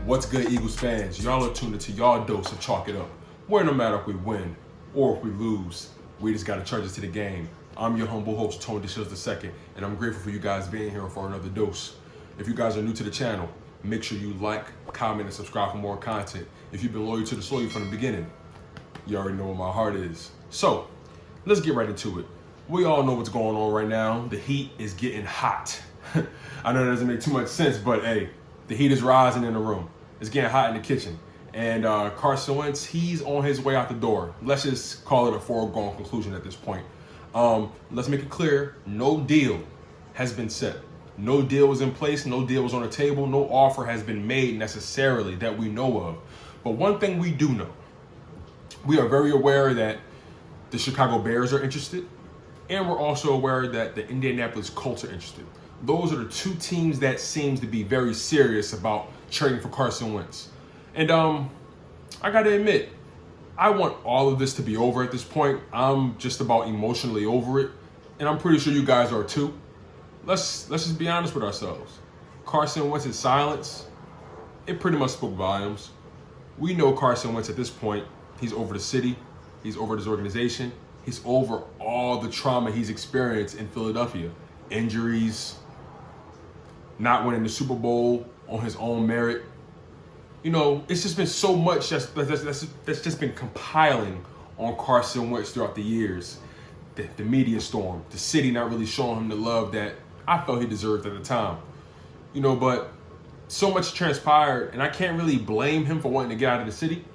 What's good, Eagles fans? Y'all are tuned into y'all dose of Chalk It Up, where no matter if we win or if we lose, we just got to charge it to the game. I'm your humble host, Tone DeShields II, and I'm grateful for you guys being here for another dose. If you guys are new to the channel, make sure you like, comment, and subscribe for more content. If you've been loyal to the soil from the beginning, you already know where my heart is. So, let's get right into it. We all know what's going on right now. The heat is getting hot. I know that doesn't make too much sense, but hey, the heat is rising in the room. It's getting hot in the kitchen. And Carson Wentz, he's on his way out the door. Let's just call it a foregone conclusion at this point. Let's make it clear, no deal has been set. No deal was in place, no deal was on the table, no offer has been made necessarily that we know of. But one thing we do know, we are very aware that the Chicago Bears are interested, and we're also aware that the Indianapolis Colts are interested. Those are the two teams that seems to be very serious about trading for Carson Wentz. And I gotta admit, I want all of this to be over at this point. I'm just about emotionally over it, and I'm pretty sure you guys are too. Let's just be honest with ourselves. Carson Wentz's silence, it pretty much spoke volumes. We know Carson Wentz at this point, he's over the city, he's over his organization, he's over all the trauma he's experienced in Philadelphia. Injuries, not winning the Super Bowl on his own merit. You know, it's just been so much that's just been compiling on Carson Wentz throughout the years. The media storm, the city not really showing him the love that I felt he deserved at the time. You know, but so much transpired, and I can't really blame him for wanting to get out of the city.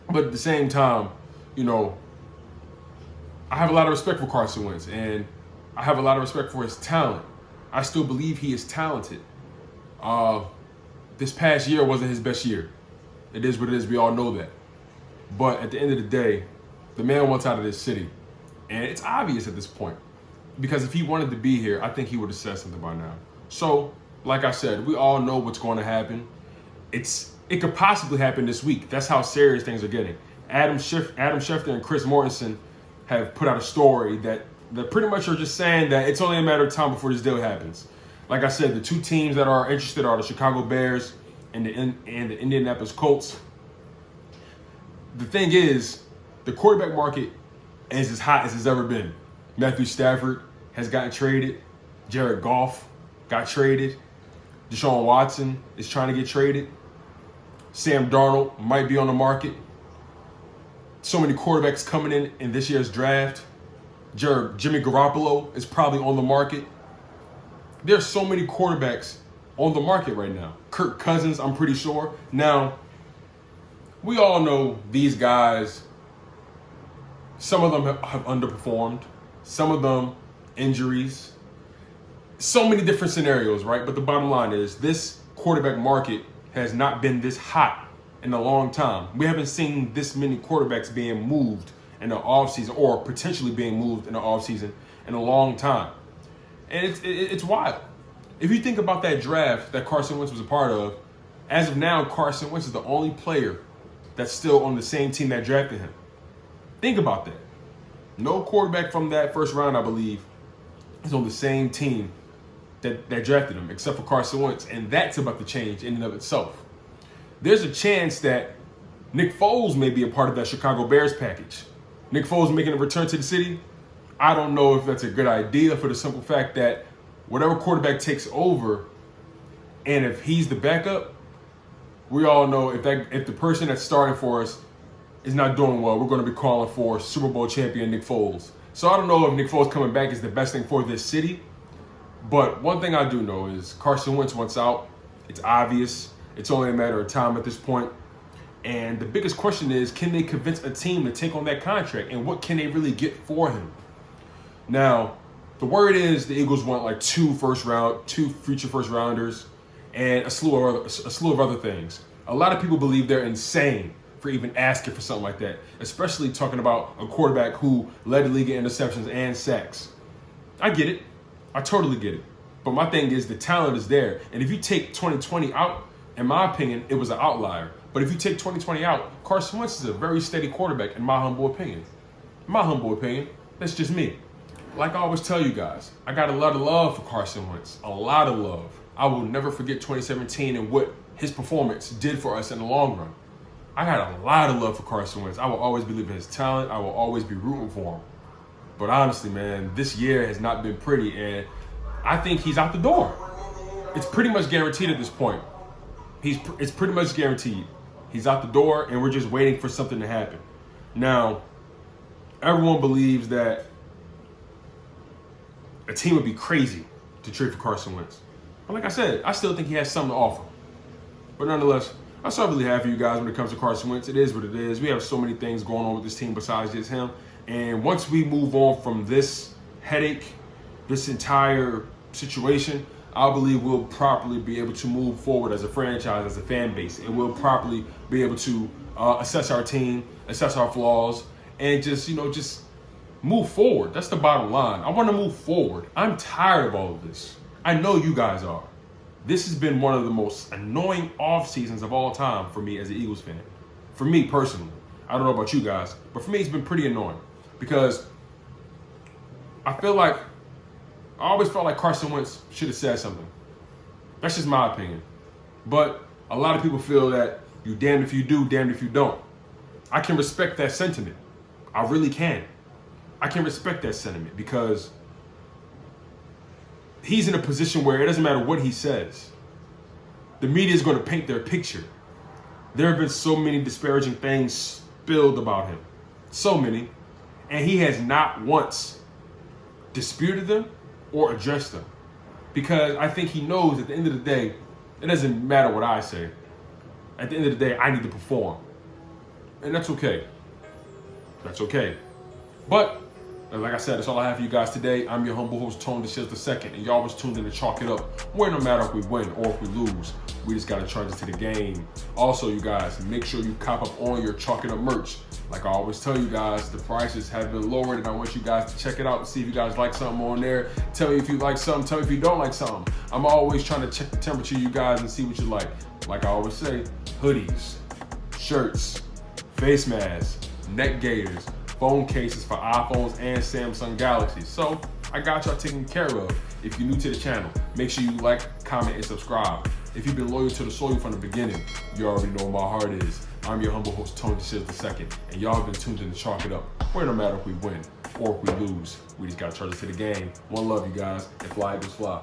But at the same time, you know, I have a lot of respect for Carson Wentz, and I have a lot of respect for his talent. I still believe he is talented. This past year wasn't his best year. It is what it is. We all know that. But at the end of the day, the man wants out of this city. And it's obvious at this point. Because if he wanted to be here, I think he would have said something by now. So, like I said, we all know what's going to happen. It could possibly happen this week. That's how serious things are getting. Adam Schefter and Chris Mortensen have put out a story that pretty much are just saying that it's only a matter of time before this deal happens. Like I said, the two teams that are interested are the Chicago Bears and the Indianapolis Colts. The thing is, the quarterback market is as hot as it's ever been. Matthew Stafford has gotten traded. Jared Goff got traded. Deshaun Watson is trying to get traded. Sam Darnold might be on the market. So many quarterbacks coming in this year's draft. Jimmy Garoppolo is probably on the market. There's so many quarterbacks on the market right now. Kirk Cousins, I'm pretty sure. Now, we all know these guys, some of them have underperformed. Some of them, injuries. So many different scenarios, right? But the bottom line is this quarterback market has not been this hot in a long time. We haven't seen this many quarterbacks being moved in the offseason or potentially being moved in the offseason in a long time. And it's wild. If you think about that draft that Carson Wentz was a part of, as of now, Carson Wentz is the only player that's still on the same team that drafted him. Think about that. No quarterback from that first round, I believe, is on the same team that drafted him, except for Carson Wentz. And that's about to change in and of itself. There's a chance that Nick Foles may be a part of that Chicago Bears package. Nick Foles making a return to the city. I don't know if that's a good idea for the simple fact that whatever quarterback takes over, and if he's the backup, we all know if the person that's starting for us is not doing well, we're going to be calling for Super Bowl champion Nick Foles. So I don't know if Nick Foles coming back is the best thing for this city. But one thing I do know is Carson Wentz wants out. It's obvious. It's only a matter of time at this point. And the biggest question is, can they convince a team to take on that contract? And what can they really get for him? Now, the word is the Eagles want like two future first rounders, and a slew of other things. A lot of people believe they're insane for even asking for something like that, especially talking about a quarterback who led the league in interceptions and sacks. I get it. I totally get it. But my thing is the talent is there. And if you take 2020 out, in my opinion, it was an outlier. But if you take 2020 out, Carson Wentz is a very steady quarterback, in my humble opinion. That's just me. Like I always tell you guys, I got a lot of love for Carson Wentz. A lot of love. I will never forget 2017 and what his performance did for us in the long run. I got a lot of love for Carson Wentz. I will always believe in his talent. I will always be rooting for him. But honestly, man, this year has not been pretty, and I think he's out the door. It's pretty much guaranteed at this point. It's pretty much guaranteed. He's out the door, and we're just waiting for something to happen. Now, everyone believes that a team would be crazy to trade for Carson Wentz. But like I said, I still think he has something to offer. But nonetheless, that's all I really have for you guys when it comes to Carson Wentz. It is what it is. We have so many things going on with this team besides just him. And once we move on from this headache, this entire situation, I believe we'll properly be able to move forward as a franchise, as a fan base. And we'll properly be able to assess our team, assess our flaws, and just move forward. That's the bottom line. I want to move forward. I'm tired of all of this. I know you guys are. This has been one of the most annoying off seasons of all time for me as an Eagles fan. For me personally. I don't know about you guys, but for me it's been pretty annoying because I always felt like Carson Wentz should have said something. That's just my opinion. But a lot of people feel that you damned if you do, damned if you don't. I can respect that sentiment. I really can. I can respect that sentiment because he's in a position where it doesn't matter what he says. The media is going to paint their picture. There have been so many disparaging things spilled about him. So many. And he has not once disputed them or addressed them. Because I think he knows at the end of the day, it doesn't matter what I say. At the end of the day, I need to perform. And that's okay. That's okay. But like I said, that's all I have for you guys today. I'm your humble host, Tone the II, and y'all was tuned in to Chalk It Up, where no matter if we win or if we lose, we just got to charge it to the game. Also, you guys, make sure you cop up on your Chalk It Up merch. Like I always tell you guys, the prices have been lowered, and I want you guys to check it out and see if you guys like something on there. Tell me if you like something. Tell me if you don't like something. I'm always trying to check the temperature of you guys and see what you like. Like I always say, hoodies, shirts, face masks, neck gaiters, phone cases for iPhones and Samsung Galaxies. So I got y'all taken care of. If you're new to the channel, make sure you like, comment, and subscribe. If you've been loyal to the soil from the beginning, you already know where my heart is. I'm your humble host, Tone the II, and y'all have been tuned in to Chalk It Up, where no matter if we win or if we lose, we just got to charge it to the game. One love, you guys, and fly Eagles fly.